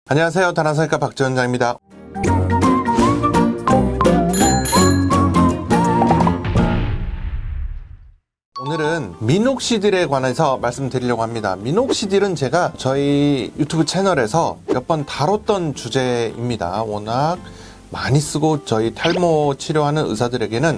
안녕하세요. 다나사니까 박지원장입니다. 오늘은 미녹시딜에 관해서 말씀드리려고 합니다. 미녹시딜은 제가 저희 유튜브 채널에서 몇 번 다뤘던 주제입니다. 워낙 많이 쓰고 저희 탈모 치료하는 의사들에게는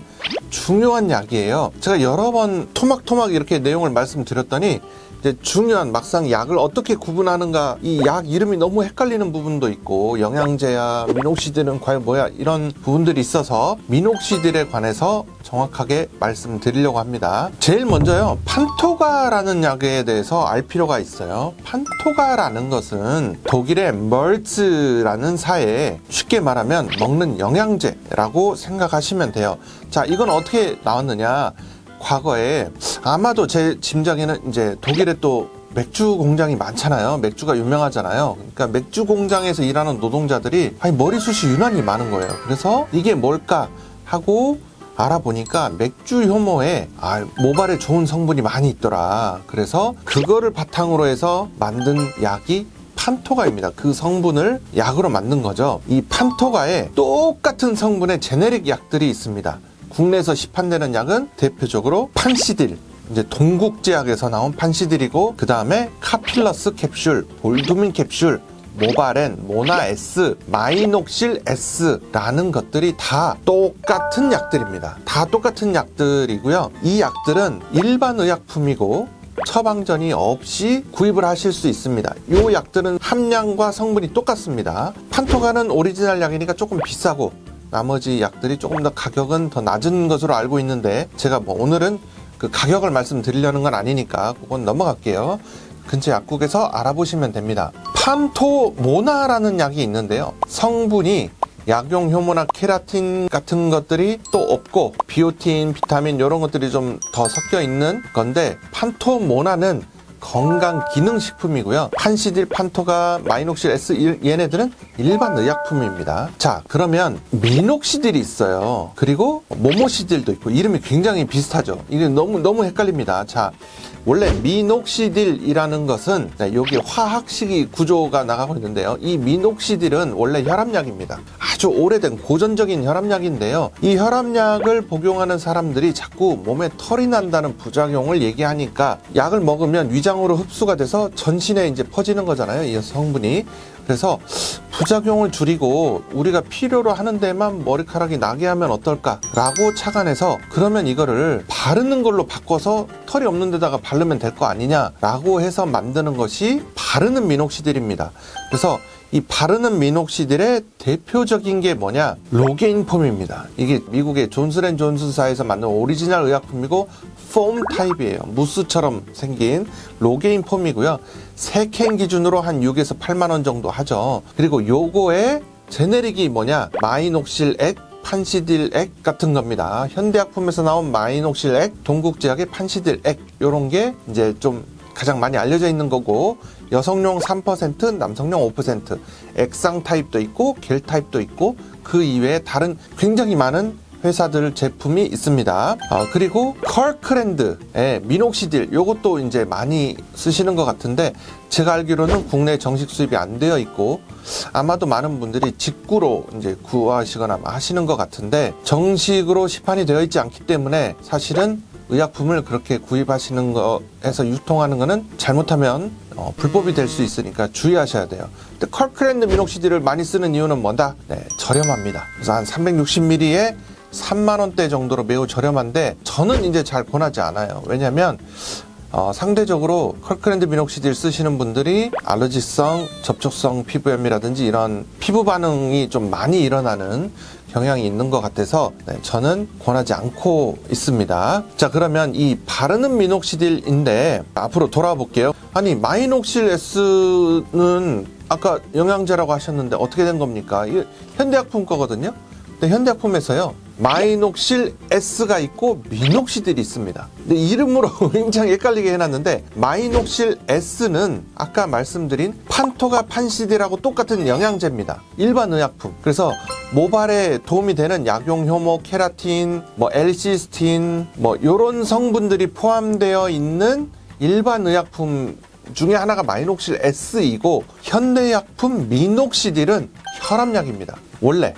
중요한 약이에요. 제가 여러 번 토막토막 이렇게 내용을 말씀드렸더니 이제 중요한 막상 약을 어떻게 구분하는가, 이 약 이름이 너무 헷갈리는 부분도 있고, 영양제야 미녹시딜은 과연 뭐야, 이런 부분들이 있어서 미녹시딜에 관해서 정확하게 말씀드리려고 합니다. 제일 먼저요, 판토가라는 약에 대해서 알 필요가 있어요. 판토가라는 것은 독일의 멀츠라는 사에 쉽게 말하면 먹는 영양제라고 생각하시면 돼요. 자, 이건 어떻게 나왔느냐, 과거에 아마도 제 짐작에는 이제 독일에 또 맥주 공장이 많잖아요. 맥주가 유명하잖아요. 그러니까 맥주 공장에서 일하는 노동자들이 머리숱이 유난히 많은 거예요. 그래서 이게 뭘까 하고 알아보니까 맥주 효모에 모발에 좋은 성분이 많이 있더라. 그래서 그거를 바탕으로 해서 만든 약이 판토가입니다. 그 성분을 약으로 만든 거죠. 이 판토가에 똑같은 성분의 제네릭 약들이 있습니다. 국내에서 시판되는 약은 대표적으로 판시딜, 이제 동국제약에서 나온 판시딜이고, 그 다음에 카필러스 캡슐, 볼두민 캡슐, 모바렌, 모나S, 마이녹실 S라는 것들이 다 똑같은 약들입니다. 다 똑같은 약들이고요. 이 약들은 일반 의약품이고 처방전이 없이 구입을 하실 수 있습니다. 이 약들은 함량과 성분이 똑같습니다. 판토가는 오리지널 약이니까 조금 비싸고, 나머지 약들이 조금 더 가격은 더 낮은 것으로 알고 있는데, 제가 오늘은 그 가격을 말씀드리려는 건 아니니까 그건 넘어갈게요. 근처 약국에서 알아보시면 됩니다. 판토모나라는 약이 있는데요, 성분이 약용 효모나 케라틴 같은 것들이 또 없고 비오틴, 비타민 이런 것들이 좀 더 섞여 있는 건데, 판토모나는 건강기능식품이고요. 판시딜, 판토가, 마이녹실 S, 얘네들은 일반 의약품입니다. 자, 그러면 미녹시딜이 있어요. 그리고 모모시딜도 있고, 이름이 굉장히 비슷하죠. 이게 너무 헷갈립니다. 자, 원래 미녹시딜이라는 것은 여기 화학식이 구조가 나가고 있는데요, 이 미녹시딜은 원래 혈압약입니다. 아주 오래된 고전적인 혈압약인데요, 이 혈압약을 복용하는 사람들이 자꾸 몸에 털이 난다는 부작용을 얘기하니까 약을 먹으면 위장으로 흡수가 돼서 전신에 이제 퍼지는 거잖아요, 이 성분이. 그래서 부작용을 줄이고 우리가 필요로 하는 데만 머리카락이 나게 하면 어떨까라고 착안해서, 그러면 이거를 바르는 걸로 바꿔서 털이 없는 데다가 바르면 될 거 아니냐라고 해서 만드는 것이 바르는 미녹시딜입니다. 그래서 이 바르는 미녹시딜의 대표적인 게 뭐냐, 로게인폼입니다. 이게 미국의 존슨앤존슨사에서 만든 오리지널 의약품이고 폼 타입이에요. 무스처럼 생긴 로게인폼이고요. 3캔 기준으로 한 6에서 8만 원 정도 하죠. 그리고 요거의 제네릭이 뭐냐, 마이녹실 액, 판시딜 액 같은 겁니다. 현대약품에서 나온 마이녹실 액, 동국제약의 판시딜 액, 요런 게 이제 좀 가장 많이 알려져 있는 거고, 여성용 3%, 남성용 5%, 액상 타입도 있고 겔 타입도 있고, 그 이외에 다른 굉장히 많은 회사들 제품이 있습니다. 그리고 컬크랜드의 미녹시딜, 요것도 이제 많이 쓰시는 것 같은데, 제가 알기로는 국내 정식 수입이 안 되어 있고, 아마도 많은 분들이 직구로 이제 구하시거나 하시는 것 같은데, 정식으로 시판이 되어 있지 않기 때문에 사실은 의약품을 그렇게 구입하시는 거에서 유통하는 거는 잘못하면 불법이 될 수 있으니까 주의하셔야 돼요. 근데 컬크랜드 미녹시딜을 많이 쓰는 이유는 뭐다? 네, 저렴합니다. 그래서 한 360ml에 3만 원대 정도로 매우 저렴한데, 저는 이제 잘 권하지 않아요. 왜냐면 상대적으로 컬크랜드 미녹시딜 쓰시는 분들이 알러지성, 접촉성 피부염이라든지 이런 피부 반응이 좀 많이 일어나는 경향이 있는 것 같아서 저는 권하지 않고 있습니다. 자, 그러면 이 바르는 미녹시딜인데 앞으로 돌아와 볼게요. 아니, 마이녹실 S는 아까 영양제라고 하셨는데 어떻게 된 겁니까? 이게 현대약품 거거든요. 근데 현대약품에서요, 마이녹실 S가 있고 미녹시딜이 있습니다. 근데 이름으로 굉장히 헷갈리게 해놨는데, 마이녹실 S는 아까 말씀드린 판토가, 판시딜하고 똑같은 영양제입니다. 일반 의약품. 그래서 모발에 도움이 되는 약용 효모, 케라틴, L시스틴, 요런 성분들이 포함되어 있는 일반 의약품 중에 하나가 마이녹실 S이고 현대약품 미녹시딜은 혈압약입니다. 원래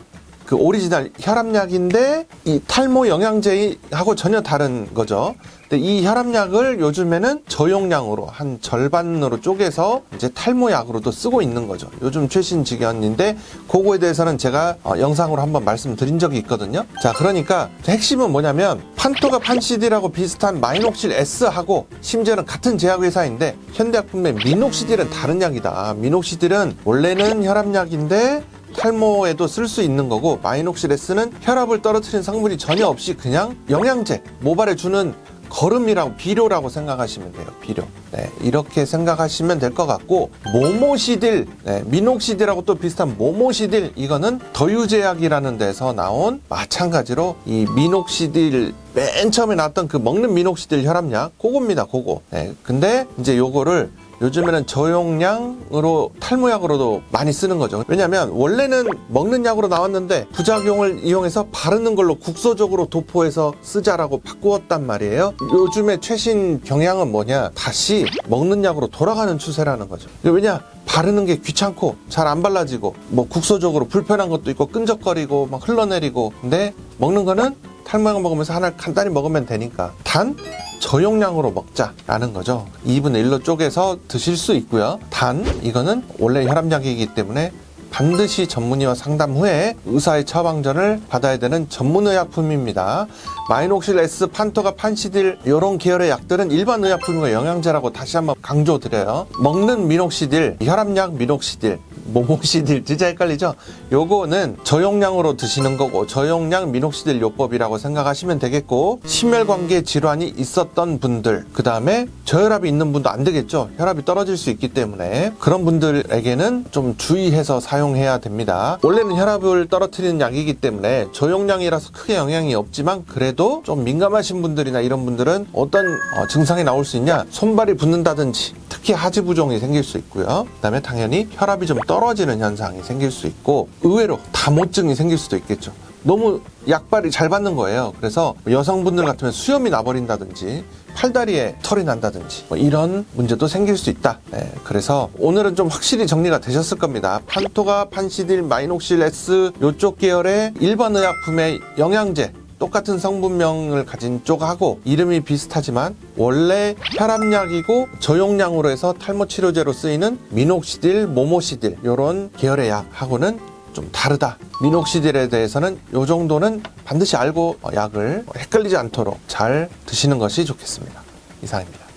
그 오리지널 혈압약인데 이 탈모 영양제하고 전혀 다른 거죠. 근데 이 혈압약을 요즘에는 저용량으로 한 절반으로 쪼개서 이제 탈모약으로도 쓰고 있는 거죠. 요즘 최신 지견인데 그거에 대해서는 제가 영상으로 한번 말씀드린 적이 있거든요. 자, 그러니까 핵심은 뭐냐면 판토가 판시딜하고 비슷한 마이녹실 S하고 심지어는 같은 제약회사인데 현대약품의 미녹시딜은 다른 약이다. 미녹시딜은 원래는 혈압약인데 탈모에도 쓸 수 있는 거고 마이녹실 S는 혈압을 떨어뜨리는 성분이 전혀 없이 그냥 영양제, 모발에 주는 거름이라고 비료라고 생각하시면 돼요. 비료. 네, 이렇게 생각하시면 될 것 같고 모모시딜, 네, 미녹시딜하고 또 비슷한 모모시딜 이거는 더유제약이라는 데서 나온 마찬가지로 이 미녹시딜 맨 처음에 나왔던 그 먹는 미녹시딜 혈압약 그겁니다. 그거. 네, 근데 이제 요거를 요즘에는 저용량으로 탈모약으로도 많이 쓰는 거죠. 왜냐하면 원래는 먹는 약으로 나왔는데 부작용을 이용해서 바르는 걸로 국소적으로 도포해서 쓰자라고 바꾸었단 말이에요. 요즘에 최신 경향은 뭐냐? 다시 먹는 약으로 돌아가는 추세라는 거죠. 왜냐? 바르는 게 귀찮고 잘 안 발라지고 뭐 국소적으로 불편한 것도 있고 끈적거리고 막 흘러내리고 근데 먹는 거는 탈모약 먹으면서 하나 간단히 먹으면 되니까 단 저용량으로 먹자라는 거죠. 2분의 1로 쪼개서 드실 수 있고요. 단 이거는 원래 혈압약이기 때문에 반드시 전문의와 상담 후에 의사의 처방전을 받아야 되는 전문의약품입니다. 마이녹실 S, 판토가 판시딜 이런 계열의 약들은 일반 의약품과 영양제라고 다시 한번 강조드려요. 먹는 미녹시딜, 혈압약 미녹시딜, 모모시딜 진짜 헷갈리죠? 요거는 저용량으로 드시는 거고 저용량 미녹시딜 요법이라고 생각하시면 되겠고 심혈관계 질환이 있었던 분들 그 다음에 저혈압이 있는 분도 안 되겠죠. 혈압이 떨어질 수 있기 때문에 그런 분들에게는 좀 주의해서 사용해야 됩니다. 원래는 혈압을 떨어뜨리는 약이기 때문에 저용량이라서 크게 영향이 없지만 그래도 좀 민감하신 분들이나 이런 분들은 어떤 증상이 나올 수 있냐 손발이 붓는다든지 특히 하지부종이 생길 수 있고요. 그 다음에 당연히 혈압이 좀 떨어지는 현상이 생길 수 있고 의외로 다모증이 생길 수도 있겠죠. 너무 약발이 잘 받는 거예요. 그래서 여성분들 같으면 수염이 나버린다든지 팔다리에 털이 난다든지 뭐 이런 문제도 생길 수 있다. 네, 그래서 오늘은 좀 확실히 정리가 되셨을 겁니다. 판토가 판시딜, 마이녹실 S 요쪽 계열의 일반 의약품의 영양제 똑같은 성분명을 가진 쪽하고 이름이 비슷하지만 원래 혈압약이고 저용량으로 해서 탈모 치료제로 쓰이는 미녹시딜, 모모시딜 이런 계열의 약하고는 좀 다르다. 미녹시딜에 대해서는 이 정도는 반드시 알고 약을 헷갈리지 않도록 잘 드시는 것이 좋겠습니다. 이상입니다.